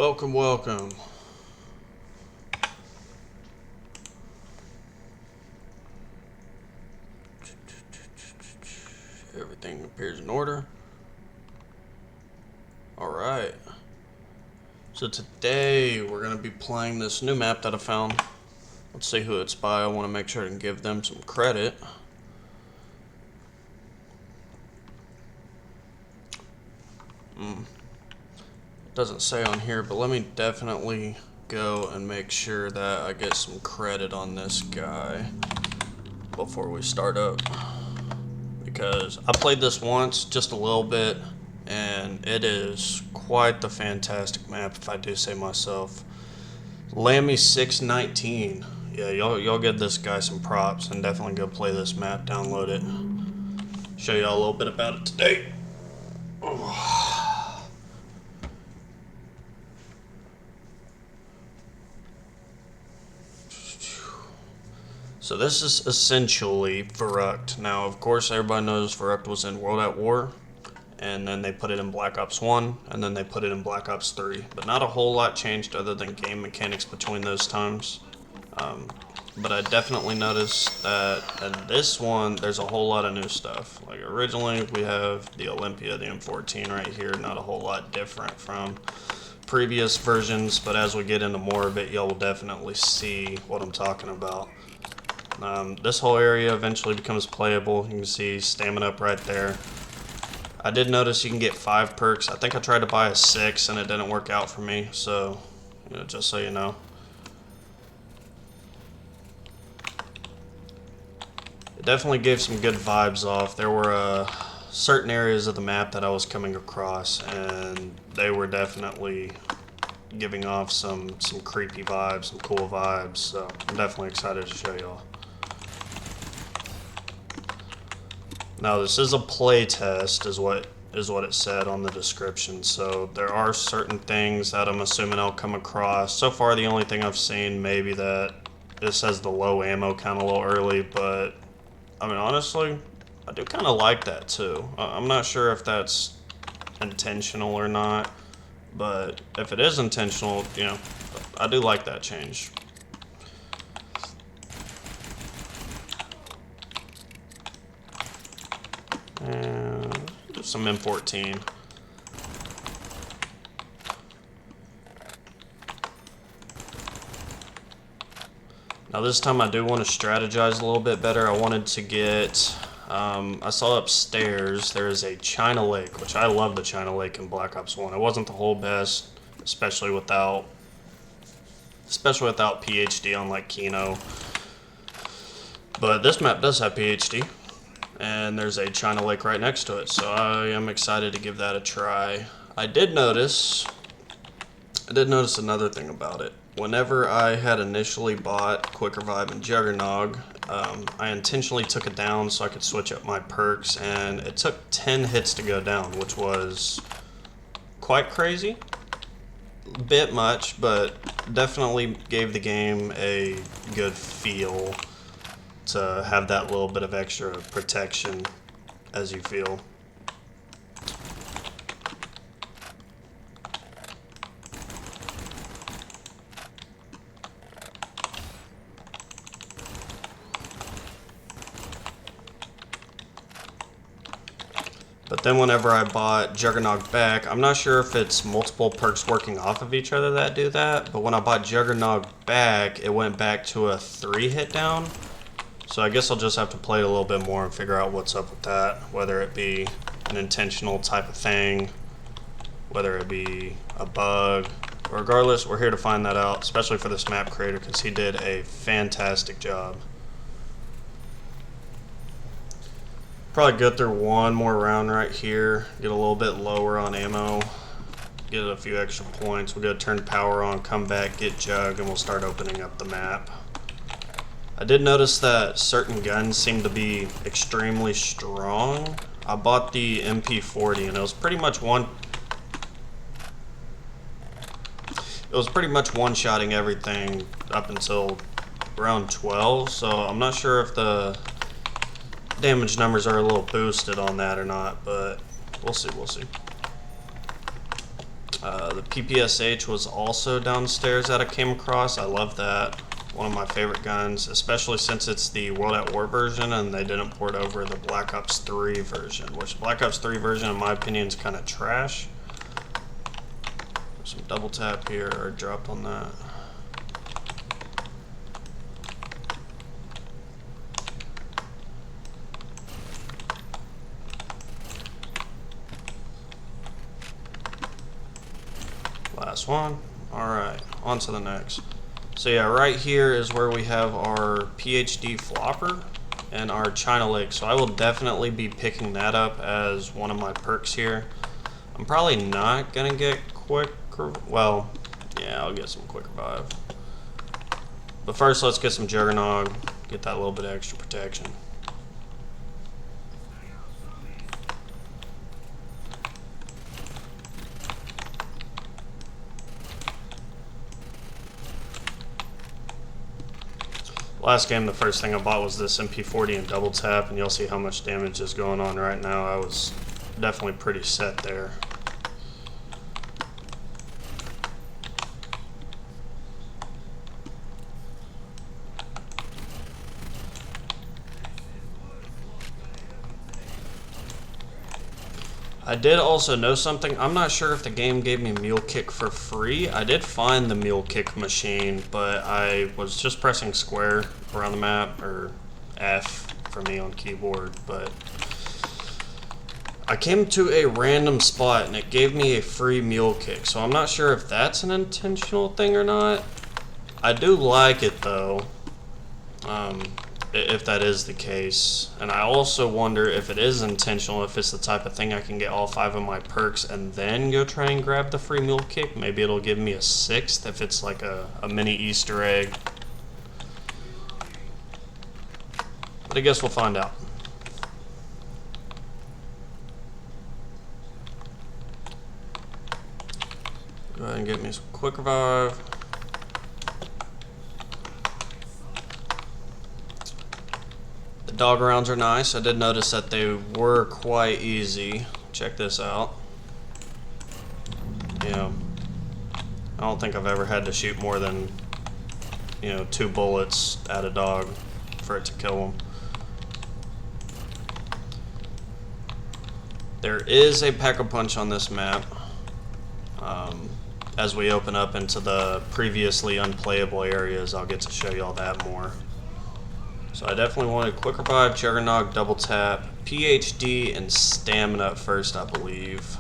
Welcome, welcome. Everything appears in order. Alright. So today we're going to be playing this new map that I found. Let's see who it's by. I want to make sure I can give them some credit. It doesn't say on here, but let me definitely go and make sure that I get some credit on this guy before we start up. Because I played this once, just a little bit, and it is quite the fantastic map, if I do say myself. Lamy619. Yeah, y'all give this guy some props, and definitely go play this map, download it. Show y'all a little bit about it today. So this is essentially Verruckt. Now, of course, everybody knows Verruckt was in World at War, and then they put it in Black Ops 1, and then they put it in Black Ops 3. But not a whole lot changed other than game mechanics between those times. But I definitely noticed that in this one, there's a whole lot of new stuff. Like originally, we have the Olympia, the M14 right here, not a whole lot different from previous versions, but as we get into more of it, y'all will definitely see what I'm talking about. This whole area eventually becomes playable. You can see stamina up right there. I did notice you can get 5 perks. I think I tried to buy a 6 and it didn't work out for me, so just so you know. It definitely gave some good vibes off. There were certain areas of the map that I was coming across, and they were definitely giving off some creepy vibes, some cool vibes, so I'm definitely excited to show y'all. Now this is a playtest, is what it said on the description, so there are certain things that I'm assuming I'll come across. So far the only thing I've seen maybe that it says the low ammo count a little early, but I mean honestly, I do kind of like that too. I'm not sure if that's intentional or not, but if it is intentional, I do like that change. And some M14. Now this time I do want to strategize a little bit better. I wanted to get, I saw upstairs there is a China Lake, which I love the China Lake in Black Ops 1. It wasn't the whole best, especially without PhD on like Kino. But this map does have PhD. And there's a China Lake right next to it, so I am excited to give that a try. I did notice another thing about it. Whenever I had initially bought Quick Revive and Juggernog, I intentionally took it down so I could switch up my perks, and it took 10 hits to go down, which was quite crazy. A bit much, but definitely gave the game a good feel to have that little bit of extra protection as you feel. But then whenever I bought Juggernog back, I'm not sure if it's multiple perks working off of each other that do that, but when I bought Juggernog back, it went back to a 3 hit down. So I guess I'll just have to play it a little bit more and figure out what's up with that, whether it be an intentional type of thing, whether it be a bug. Regardless, we're here to find that out, especially for this map creator, because he did a fantastic job. Probably go through one more round right here, get a little bit lower on ammo, get a few extra points. We'll go turn power on, come back, get Jug, and we'll start opening up the map. I did notice that certain guns seem to be extremely strong. I bought the MP40 and it was pretty much one-shotting everything up until round 12, so I'm not sure if the damage numbers are a little boosted on that or not, but we'll see. The PPSH was also downstairs that I came across. I love that. One of my favorite guns, especially since it's the World at War version and they didn't port over the Black Ops 3 version, which Black Ops 3 version, in my opinion, is kind of trash. Some double tap here, or dropped on that. Last one. Alright, on to the next. So yeah, right here is where we have our PhD flopper and our China Lake. So I will definitely be picking that up as one of my perks here. I'm probably not gonna get quick, well, yeah, I'll get some quick revive. But first, let's get some Juggernog, get that little bit of extra protection. Last game, the first thing I bought was this MP40 and double tap, and you'll see how much damage is going on right now. I was definitely pretty set there. I did also know something. I'm not sure if the game gave me Mule Kick for free. I did find the Mule Kick machine, but I was just pressing square around the map, or F for me on keyboard, but I came to a random spot and it gave me a free Mule Kick, so I'm not sure if that's an intentional thing or not. I do like it though. If that is the case. And I also wonder if it is intentional, if it's the type of thing I can get all 5 of my perks and then go try and grab the free Mule Kick. Maybe it'll give me a 6th if it's like a mini Easter egg. But I guess we'll find out. Go ahead and get me some quick revive. Dog rounds are nice. I did notice that they were quite easy. Check this out. Yeah, I don't think I've ever had to shoot more than 2 bullets at a dog for it to kill them. There is a PackAPunch on this map. As we open up into the previously unplayable areas, I'll get to show you all that more. So I definitely wanted quick revive, Juggernog, double tap, PhD, and stamina at first, I believe.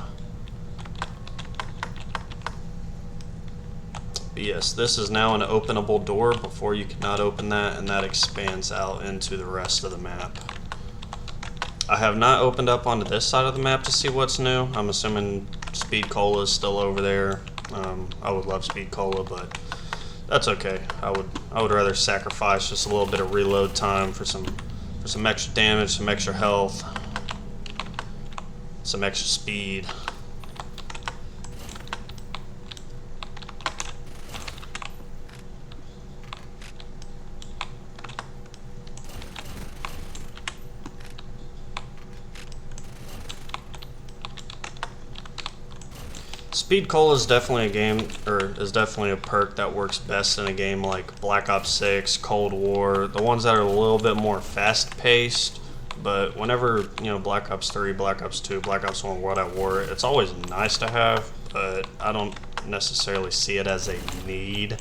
But yes, this is now an openable door. Before you cannot open that, and that expands out into the rest of the map. I have not opened up onto this side of the map to see what's new. I'm assuming Speed Cola is still over there. I would love Speed Cola, but that's okay. I would rather sacrifice just a little bit of reload time for some extra damage, some extra health, some extra speed. Speed Cola is definitely a game, or is definitely a perk that works best in a game like Black Ops 6, Cold War, the ones that are a little bit more fast-paced. But whenever, Black Ops 3, Black Ops 2, Black Ops 1, World at War, it's always nice to have, but I don't necessarily see it as a need.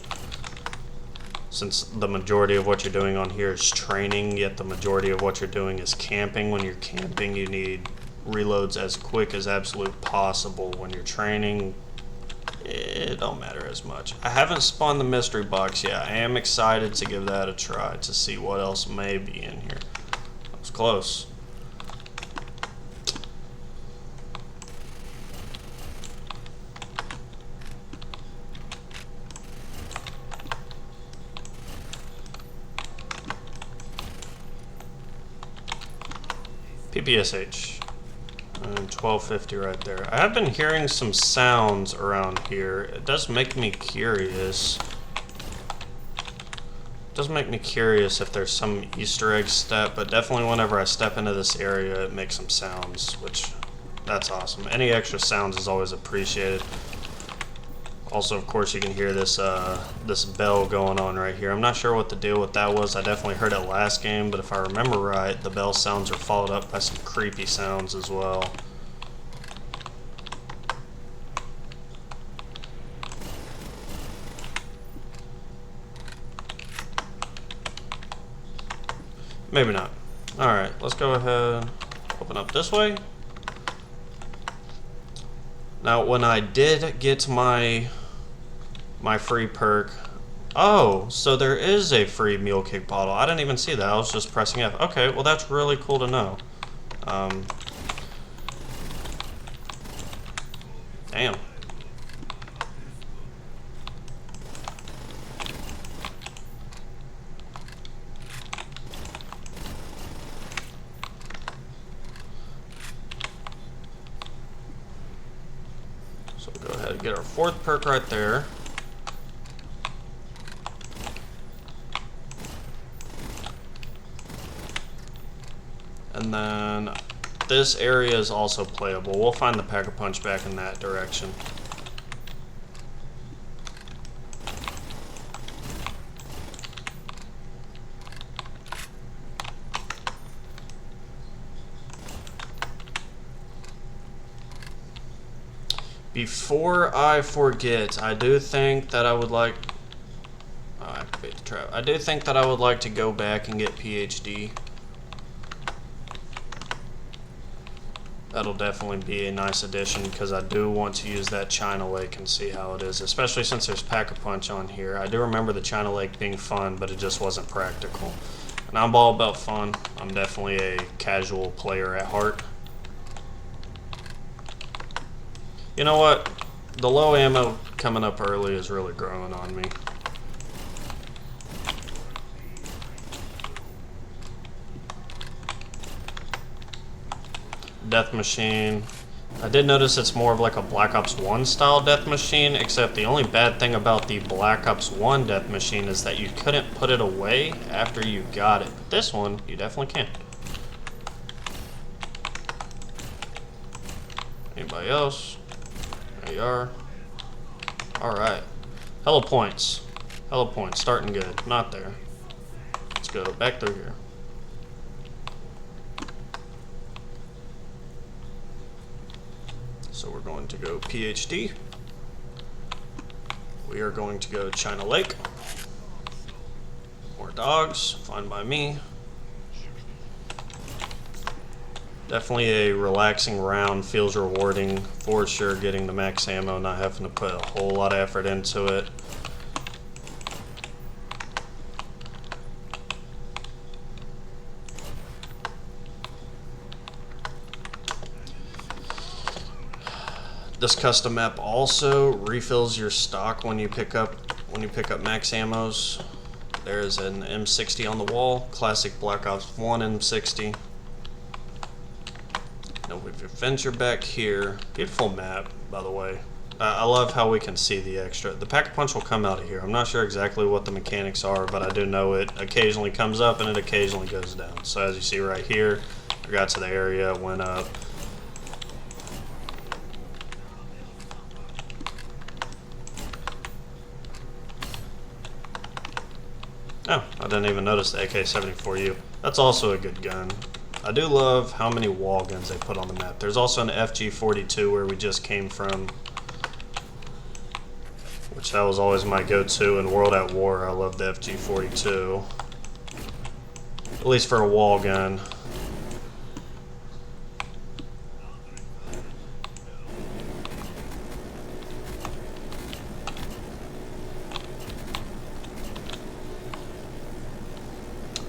Since the majority of what you're doing on here is training, yet the majority of what you're doing is camping. When you're camping, you need reloads as quick as absolute possible. When you're training, it don't matter as much. I haven't spawned the mystery box yet. I am excited to give that a try to see what else may be in here. That was close. PPSH. 1250 right there. I have been hearing some sounds around here. It does make me curious. It does make me curious if there's some Easter egg step, but definitely whenever I step into this area, it makes some sounds, which, that's awesome. Any extra sounds is always appreciated. Also, of course, you can hear this this bell going on right here. I'm not sure what the deal with that was. I definitely heard it last game, but if I remember right, the bell sounds are followed up by some creepy sounds as well. Maybe not. Alright, let's go ahead, open up this way. Now, when I did get my free perk, oh, so there is a free mule kick bottle. I didn't even see that. I was just pressing F. Okay, well that's really cool to know. Damn. So we'll go ahead and get our 4th perk right there. And then this area is also playable. We'll find the PackAPunch back in that direction. Before I forget, I do think that I would like... Oh, I activate the trap. I do think that I would like to go back and get PhD. That'll definitely be a nice addition because I do want to use that China Lake and see how it is, especially since there's PackAPunch on here. I do remember the China Lake being fun, but it just wasn't practical. And I'm all about fun. I'm definitely a casual player at heart. You know what? The low ammo coming up early is really growing on me. Death machine. I did notice it's more of like a Black Ops 1 style death machine, except the only bad thing about the Black Ops 1 death machine is that you couldn't put it away after you got it. But this one, you definitely can. Anybody else? There you are. Alright. Hello points. Hello points. Starting good. Not there. Let's go back through here. So we're going to go PhD. We are going to go China Lake. More dogs. Fine by me. Definitely a relaxing round, feels rewarding for sure, getting the max ammo, not having to put a whole lot of effort into it. This custom map also refills your stock when you pick up max ammos. There is an M60 on the wall, classic Black Ops 1 M60. With your venture back here, beautiful map, by the way. I love how we can see the extra. The PackAPunch will come out of here. I'm not sure exactly what the mechanics are, but I do know it occasionally comes up and it occasionally goes down. So as you see right here, I got to the area, went up. Oh, I didn't even notice the AK-74U. That's also a good gun. I do love how many wall guns they put on the map. There's also an FG-42 where we just came from, which that was always my go-to in World at War. I love the FG-42, at least for a wall gun.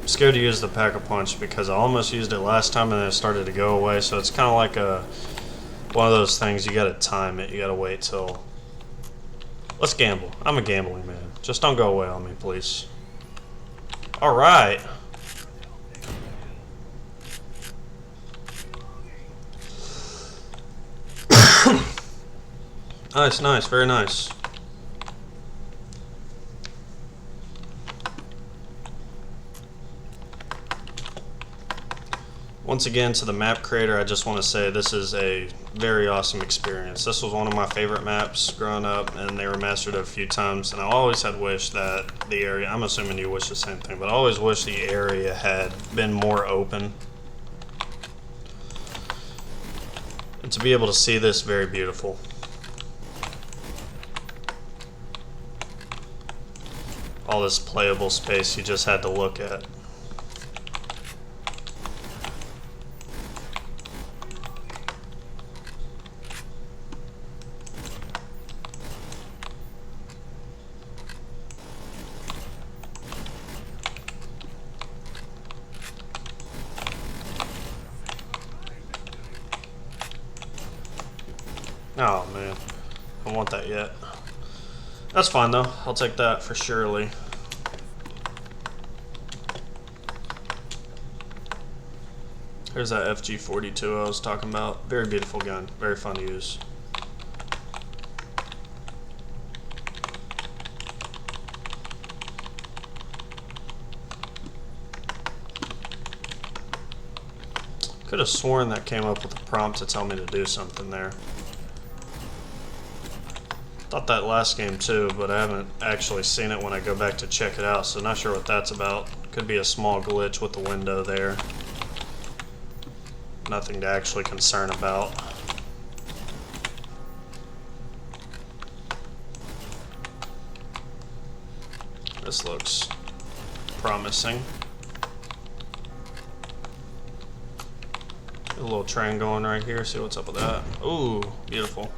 Scared to use the PackAPunch because I almost used it last time and then it started to go away, so it's kind of like one of those things. You gotta time it, you gotta wait till... Let's gamble. I'm a gambling man. Just don't go away on me, please. Alright. Nice, nice, very nice. Once again, to the map creator, I just want to say this is a very awesome experience. This was one of my favorite maps growing up, and they remastered it a few times, and I always had wished that the area, I'm assuming you wish the same thing, but I always wish the area had been more open. And to be able to see this, very beautiful. All this playable space you just had to look at. Oh man, I don't want that yet. That's fine though, I'll take that for surely. Here's that FG42 I was talking about. Very beautiful gun, very fun to use. Could have sworn that came up with a prompt to tell me to do something there. Thought that last game too, but I haven't actually seen it when I go back to check it out, so not sure what that's about. Could be a small glitch with the window there. Nothing to actually concern about. This looks promising. A little train going right here, see what's up with that. Ooh, beautiful.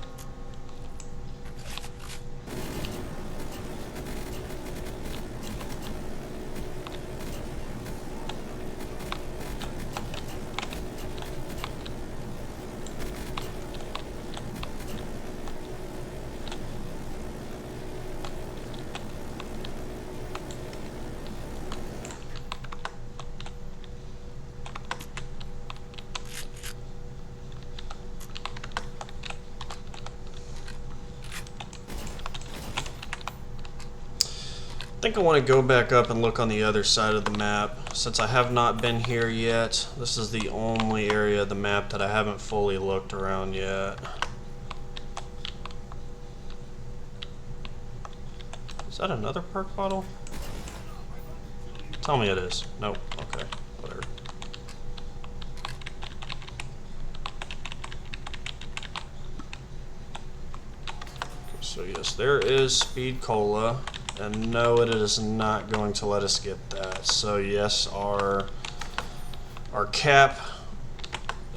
I think I want to go back up and look on the other side of the map. Since I have not been here yet, this is the only area of the map that I haven't fully looked around yet. Is that another perk bottle? Tell me it is. Nope. Okay. Whatever. Okay, so yes, there is speed cola. And no, it is not going to let us get that. So yes, our cap,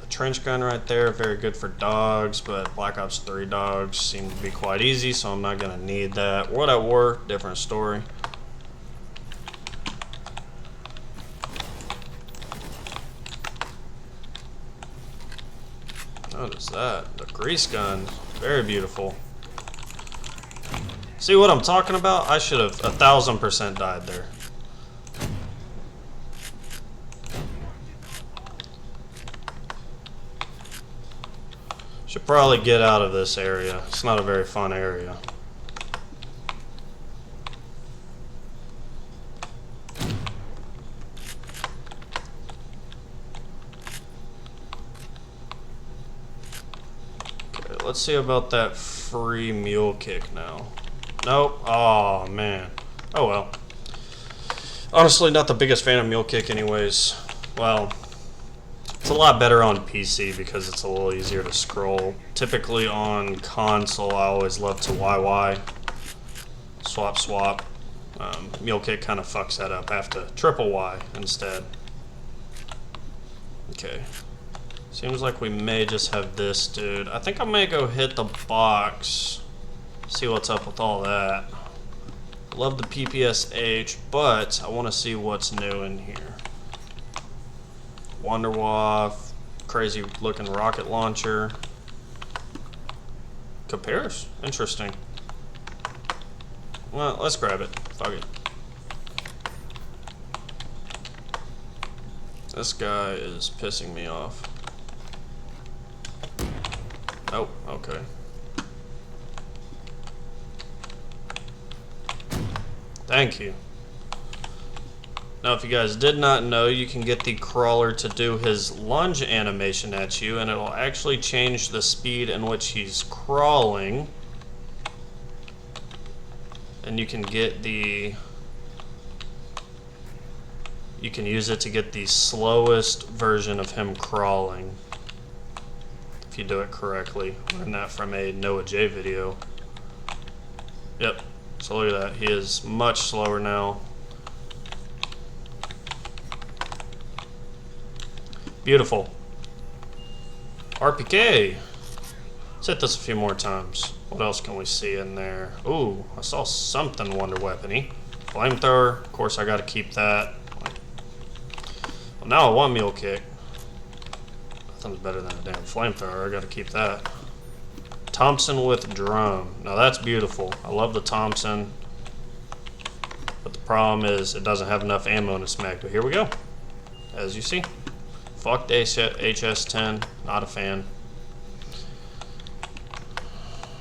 the trench gun right there, very good for dogs, but Black Ops 3 dogs seem to be quite easy, so I'm not going to need that. World at War, different story. What is that? The grease gun, very beautiful. See what I'm talking about? I should have 1000% died there. Should probably get out of this area. It's not a very fun area. Okay, let's see about that free mule kick now. Nope. Oh, man. Oh, well. Honestly, not the biggest fan of mule kick anyways. Well, it's a lot better on PC because it's a little easier to scroll. Typically on console, I always love to YY. Swap. Mule kick kind of fucks that up. I have to triple Y instead. Okay. Seems like we may just have this dude. I think I may go hit the box. See what's up with all that. Love the PPSH, but I want to see what's new in here. Wunderwaffe, crazy looking rocket launcher. Compares, interesting. Well, let's grab it. Fuck it. This guy is pissing me off. Oh, okay. Thank you. Now, if you guys did not know, you can get the crawler to do his lunge animation at you, and it'll actually change the speed in which he's crawling. And you can get the... You can use it to get the slowest version of him crawling, if you do it correctly. Learned that from a Noah J video. Yep, so look at that. He is much slower now. Beautiful. RPK. Let's hit this a few more times. What else can we see in there? Ooh, I saw something wonder-weapon-y. Flamethrower. Of course, I got to keep that. Well, now a one meal kick. Nothing's better than a damn flamethrower. I got to keep that. Thompson with drum. Now that's beautiful. I love the Thompson. But the problem is it doesn't have enough ammo in its mag. But here we go. As you see. Fucked HS-10, not a fan.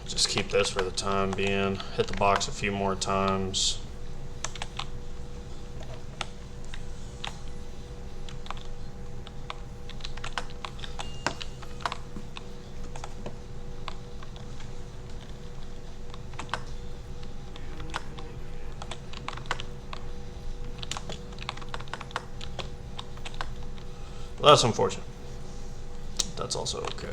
Just keep this for the time being. Hit the box a few more times. Well, that's unfortunate. That's also okay.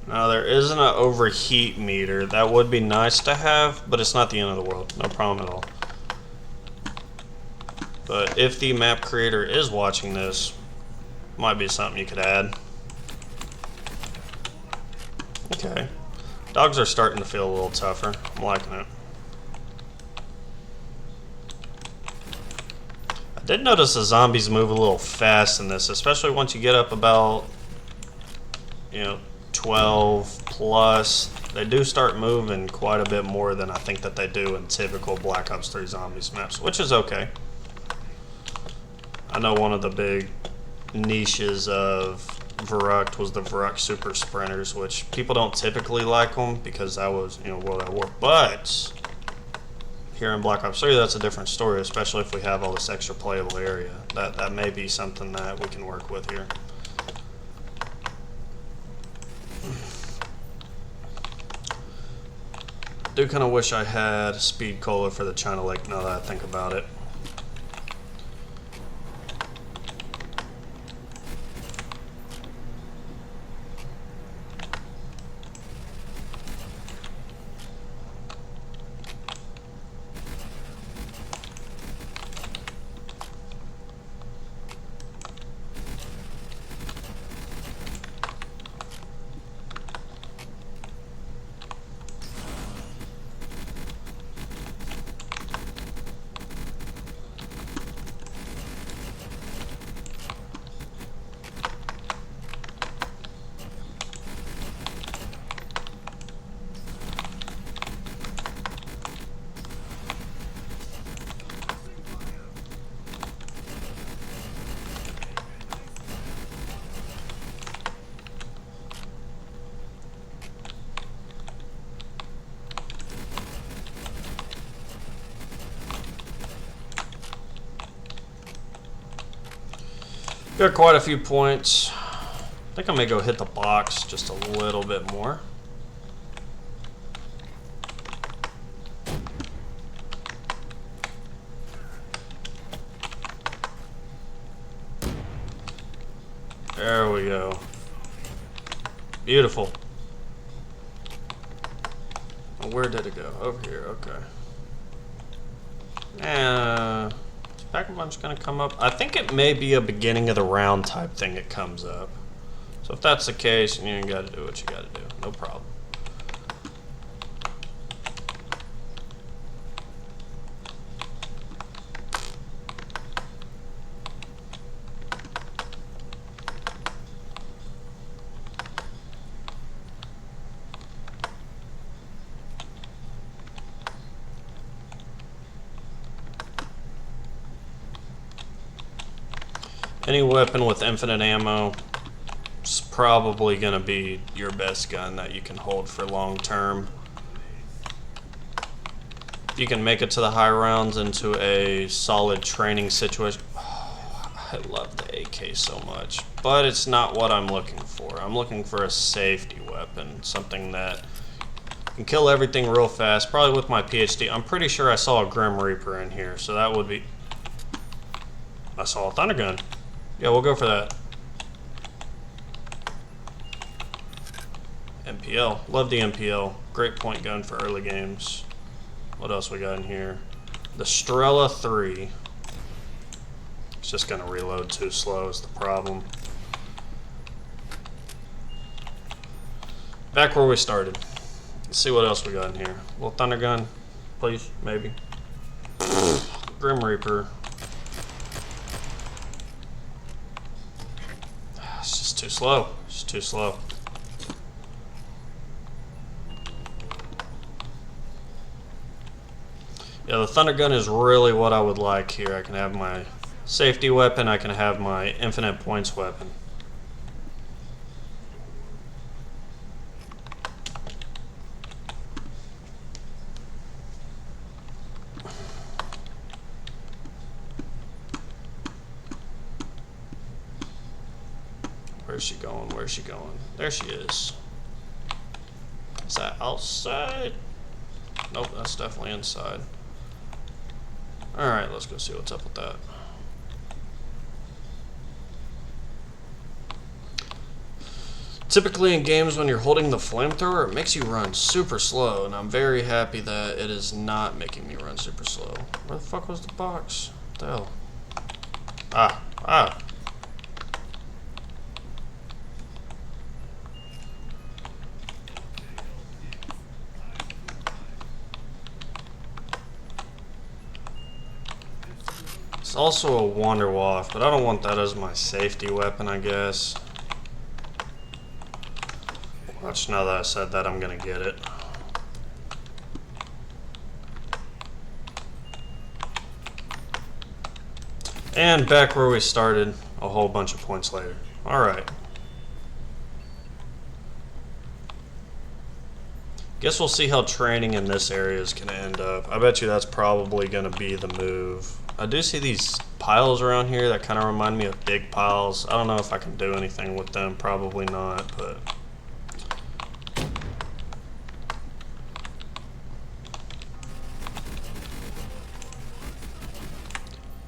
Now there isn't an overheat meter. That would be nice to have, but it's not the end of the world. No problem at all. But if the map creator is watching this, might be something you could add. Okay. Dogs are starting to feel a little tougher. I'm liking it. I did notice the zombies move a little fast in this, especially once you get up about, 12 plus. They do start moving quite a bit more than I think that they do in typical Black Ops 3 Zombies maps, which is okay. I know one of the big niches of Verruckt was the Verruckt Super Sprinters, which people don't typically like them because that was, World at War. But here in Black Ops 3, that's a different story, especially if we have all this extra playable area. That may be something that we can work with here. I do kind of wish I had speed cola for the China Lake now that I think about it. Got quite a few points. I think I may go hit the box just a little bit more. There we go. Beautiful. Where did it go? Over here, okay. And is PackAPunch gonna come up? I think it may be a beginning of the round type thing it comes up. So if that's the case, you gotta do what you gotta do. No problem. Any weapon with infinite ammo is probably going to be your best gun that you can hold for long term. If you can make it to the high rounds into a solid training situation. Oh, I love the AK so much, but it's not what I'm looking for. I'm looking for a safety weapon, something that can kill everything real fast, probably with my PhD. I'm pretty sure I saw a Grim Reaper in here, so that would be... I saw a Thunder Gun. Yeah, we'll go for that. MPL. Love the MPL. Great point gun for early games. What else we got in here? The Strela 3. It's just going to reload too slow is the problem. Back where we started. Let's see what else we got in here. A little Thunder Gun, please, maybe. Grim Reaper. It's just too slow. It's too slow. Yeah, the Thunder Gun is really what I would like here. I can have my safety weapon. I can have my infinite points weapon. Where's she going? Where's she going? There she is. Is that outside? Nope, that's definitely inside. Alright, let's go see what's up with that. Typically in games when you're holding the flamethrower, it makes you run super slow, and I'm very happy that it is not making me run super slow. Where the fuck was the box? What the hell? Ah. It's also a wunderwaffe, but I don't want that as my safety weapon, I guess. Watch, now that I said that, I'm gonna get it. And back where we started, a whole bunch of points later. Alright. Guess we'll see how training in this area is gonna end up. I bet you that's probably gonna be the move. I do see these piles around here that kind of remind me of big piles. I don't know if I can do anything with them. Probably not, but...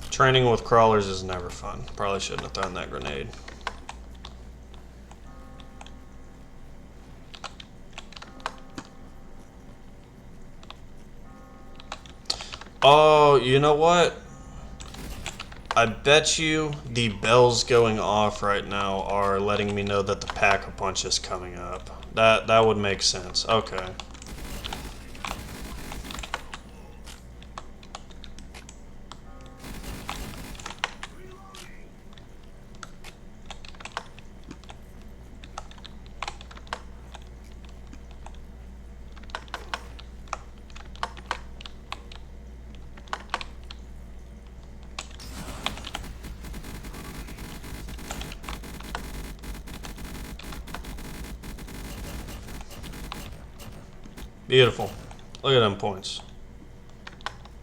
Training with crawlers is never fun. Probably shouldn't have thrown that grenade. Oh, you know what? I bet you the bells going off right now are letting me know that the PackAPunch is coming up. That would make sense. Okay. Beautiful. Look at them points.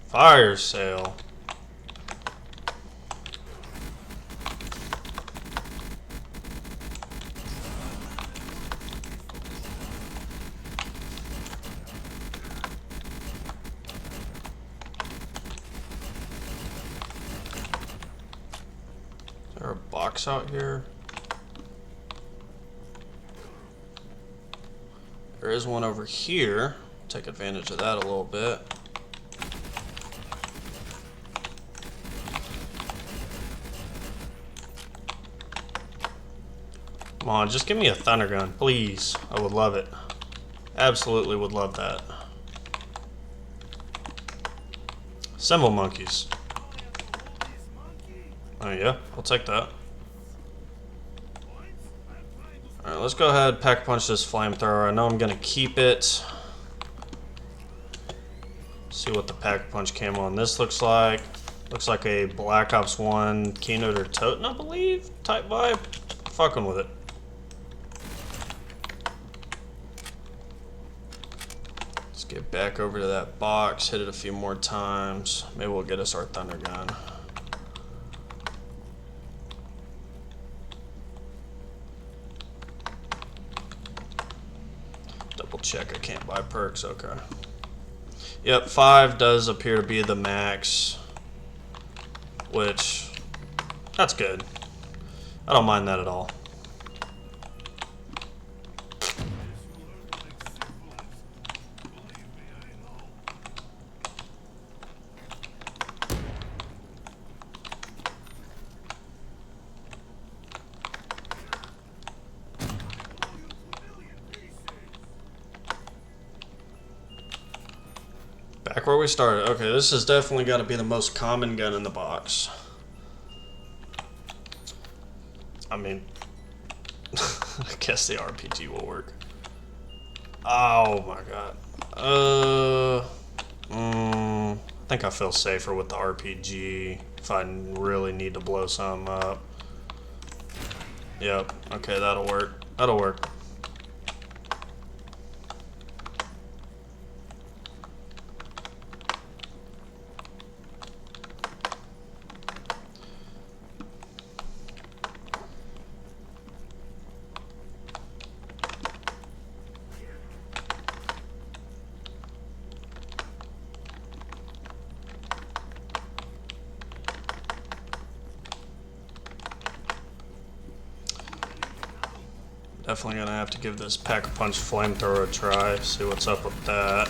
Fire sale. Is there a box out here? There is one over here. Take advantage of that a little bit. Come on, just give me a thunder gun, please. I would love it. Absolutely would love that. Symbol monkeys. Oh yeah, I'll take that. Alright, let's go ahead and PackAPunch this flamethrower. I know I'm gonna keep it. See what the PackAPunch camo on this looks like. Looks like a Black Ops 1 Keynote or Toten, I believe, type vibe. Fucking with it. Let's get back over to that box, hit it a few more times. Maybe we'll get us our thunder gun. Double check, I can't buy perks, okay. Yep, 5 does appear to be the max, which, that's good. I don't mind that at all. Back where we started. Okay, this has definitely got to be the most common gun in the box. I mean, I guess the RPG will work. Oh my god. I think I feel safer with the RPG if I really need to blow something up. Yep, okay, that'll work. That'll work. Definitely gonna have to give this PackAPunch flamethrower a try, see what's up with that.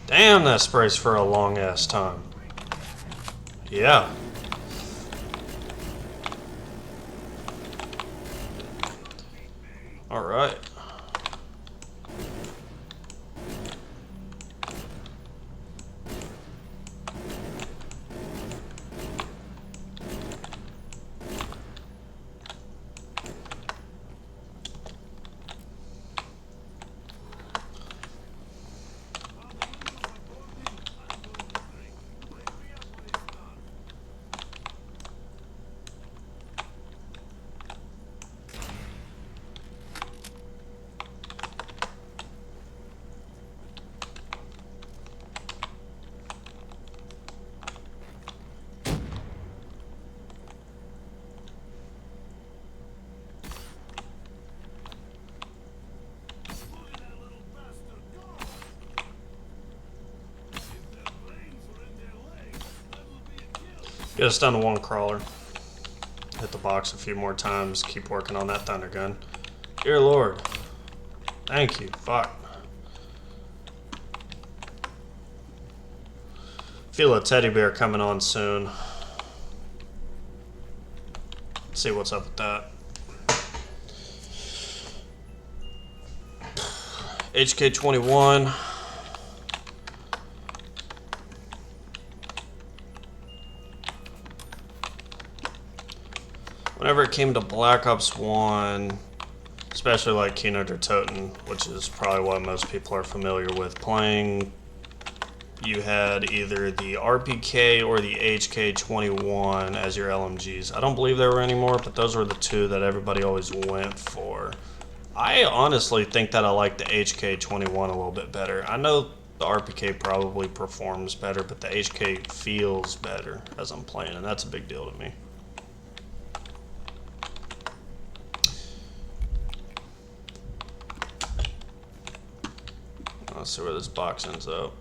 Damn, that sprays for a long ass time. Yeah. All right. Get us down to one crawler. Hit the box a few more times. Keep working on that thunder gun. Dear Lord. Thank you. Fuck. Feel a teddy bear coming on soon. Let's see what's up with that. HK21. Whenever it came to Black Ops 1, especially like Keynote or Toten, which is probably what most people are familiar with playing, you had either the RPK or the HK21 as your LMGs. I don't believe there were any more, but those were the two that everybody always went for. I honestly think that I like the HK21 a little bit better. I know the RPK probably performs better, but the HK feels better as I'm playing, and that's a big deal to me. Let's see where this box ends up.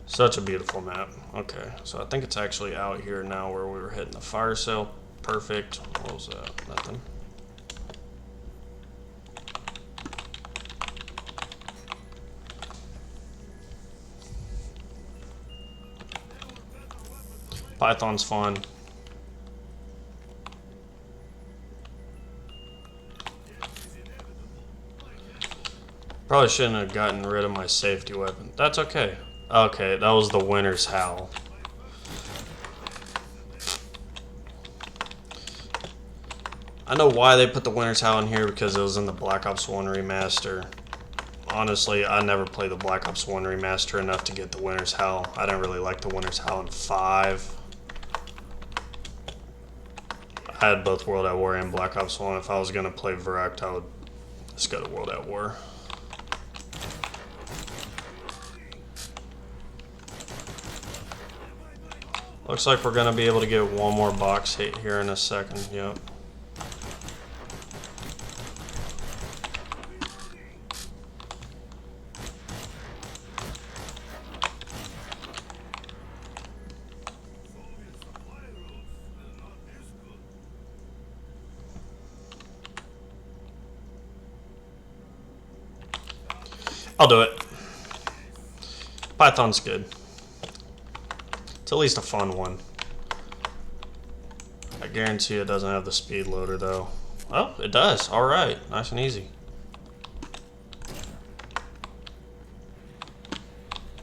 Such a beautiful map. Okay, so I think it's actually out here now where we were hitting the fire sale. Perfect. What was that? Nothing. Python's fun. Probably shouldn't have gotten rid of my safety weapon. That's okay. Okay, that was the winner's howl. I know why they put the Winter's Howl in here, because it was in the Black Ops 1 remaster. Honestly, I never played the Black Ops 1 remaster enough to get the Winter's Howl. I didn't really like the Winter's Howl in 5. I had both World at War and Black Ops 1. If I was going to play Verruckt, I would just go to World at War. Looks like we're going to be able to get one more box hit here in a second. Yep. I'll do it. Python's good. It's at least a fun one. I guarantee it doesn't have the speed loader though. Oh, it does. Alright. Nice and easy.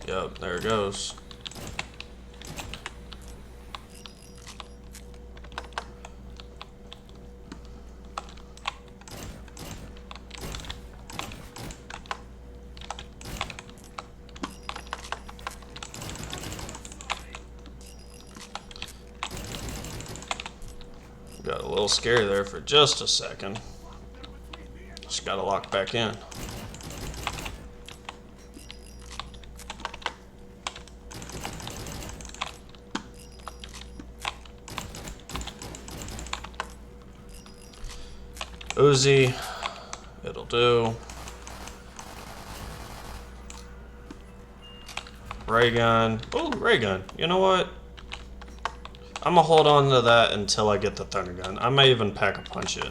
Yep, there it goes. Got a little scary there for just a second. Just gotta lock back in. Uzi, it'll do. Raygun. Oh, raygun. You know what? I'm gonna hold on to that until I get the thunder gun. I may even PackAPunch it.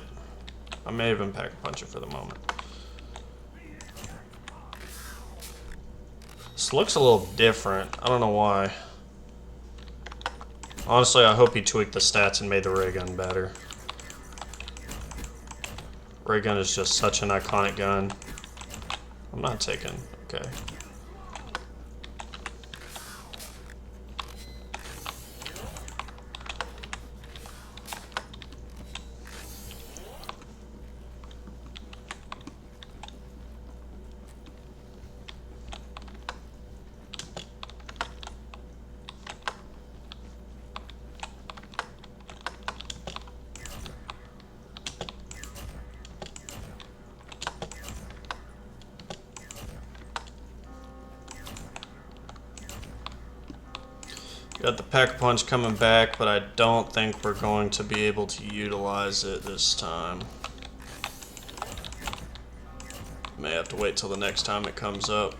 I may even PackAPunch it for the moment. This looks a little different. I don't know why. Honestly, I hope he tweaked the stats and made the raygun better. Raygun is just such an iconic gun. I'm not taking. Okay. Got the PackAPunch coming back, but I don't think we're going to be able to utilize it this time. May have to wait till the next time it comes up.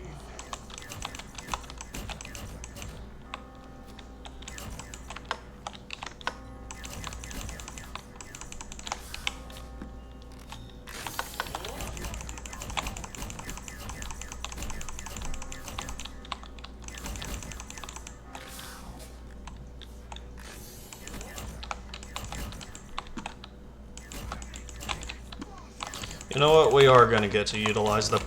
You know what? We are going to get to utilize the...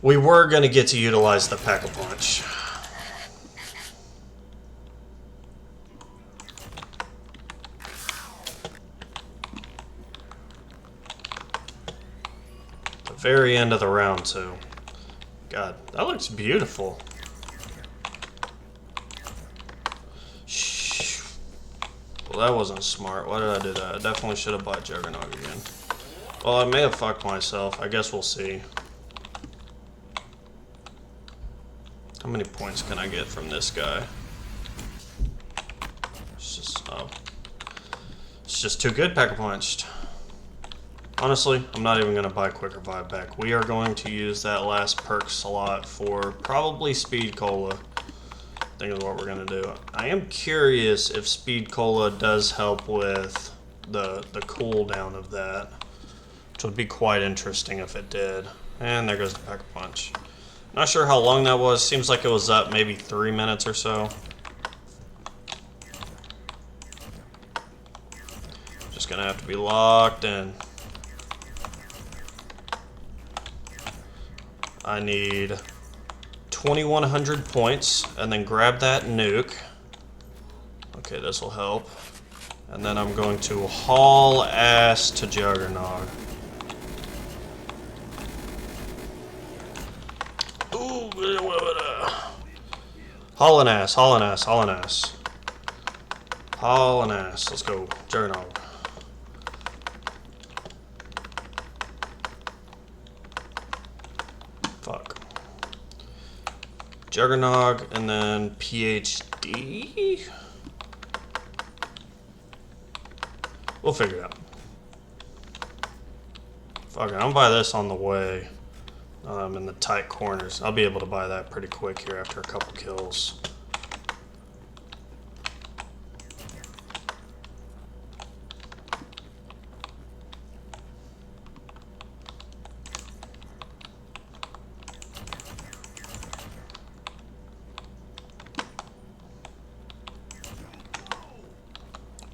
We were going to get to utilize the PackAPunch. The very end of the round, too. God, that looks beautiful. Well, that wasn't smart. Why did I do that? I definitely should have bought Juggernaut again. Well, I may have fucked myself. I guess we'll see. How many points can I get from this guy? It's just, oh. It's just too good, PackAPunched. Honestly, I'm not even going to buy Quick Revive back. We are going to use that last perk slot for probably Speed Cola. I think is what we're going to do. I am curious if Speed Cola does help with the cooldown of that, which would be quite interesting if it did. And there goes the PackAPunch. Not sure how long that was. Seems like it was up maybe 3 minutes or so. Just going to have to be locked in. I need 2,100 points, and then grab that nuke. Okay, this will help. And then I'm going to haul ass to Juggernog. Ooh, hauling ass, hauling ass, hauling ass. Hauling ass. Let's go, Juggernog. Fuck. Juggernog and then PhD? We'll figure it out. Fuck it, I'll buy this on the way. In the tight corners. I'll be able to buy that pretty quick here after a couple kills.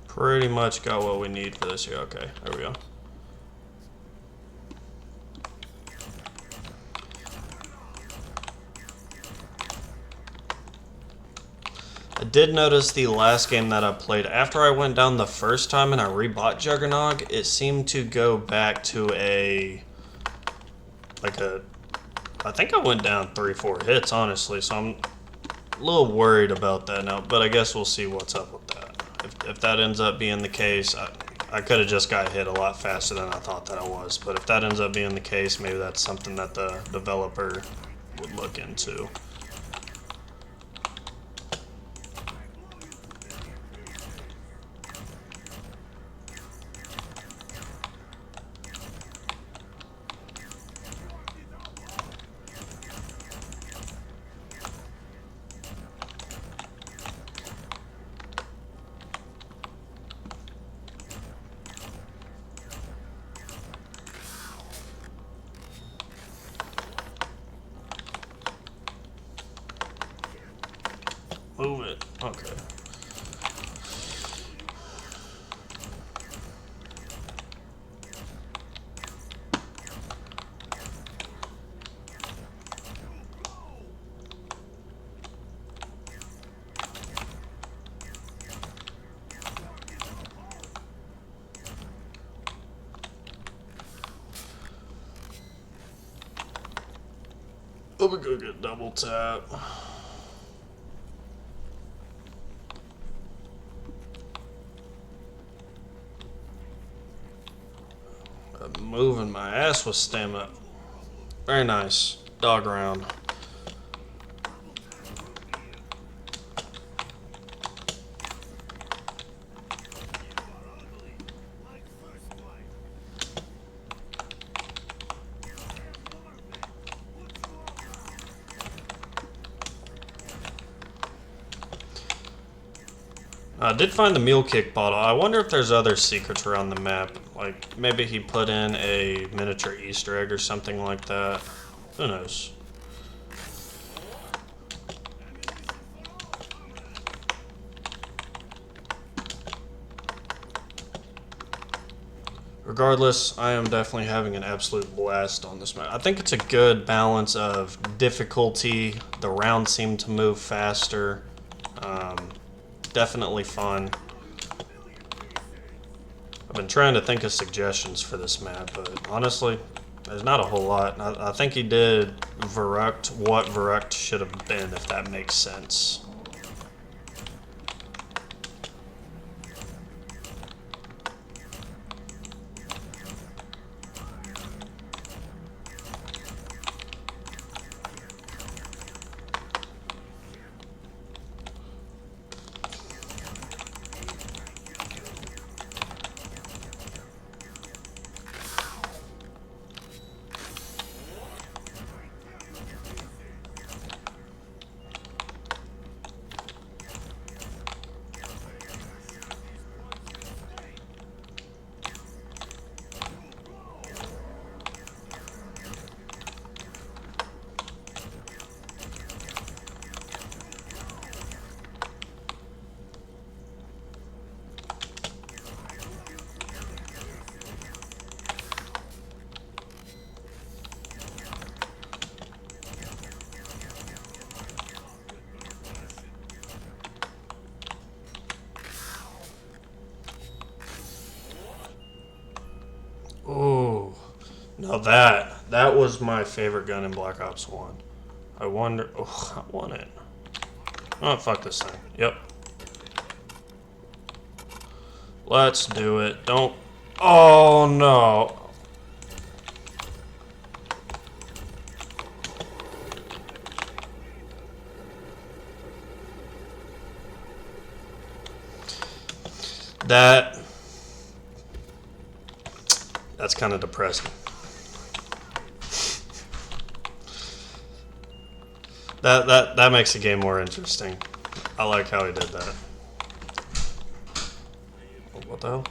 Pretty much got what we need for this here. Okay, there we go. I did notice the last game that I played, after I went down the first time and I rebought Juggernog, it seemed to go back to I think I went down 3-4 hits, honestly, so I'm a little worried about that now, but I guess we'll see what's up with that. If that ends up being the case, I could have just got hit a lot faster than I thought that I was, but if that ends up being the case, maybe that's something that the developer would look into. Move it. Okay. Let me go get double tap. I'm moving my ass with stamina. Very nice. Dog round. I did find the mule kick bottle. I wonder if there's other secrets around the map. Like, maybe he put in a miniature Easter egg or something like that. Who knows? Regardless, I am definitely having an absolute blast on this map. I think it's a good balance of difficulty. The rounds seem to move faster. Definitely fun. I've been trying to think of suggestions for this map, but honestly, there's not a whole lot. I think he did Verruckt what Verruckt should have been, if that makes sense. Now that was my favorite gun in Black Ops 1. I wonder... Oh, I want it. Oh, fuck this thing. Yep. Let's do it. Don't... Oh, no. That's kind of depressing. That makes the game more interesting. I like how he did that. What the hell?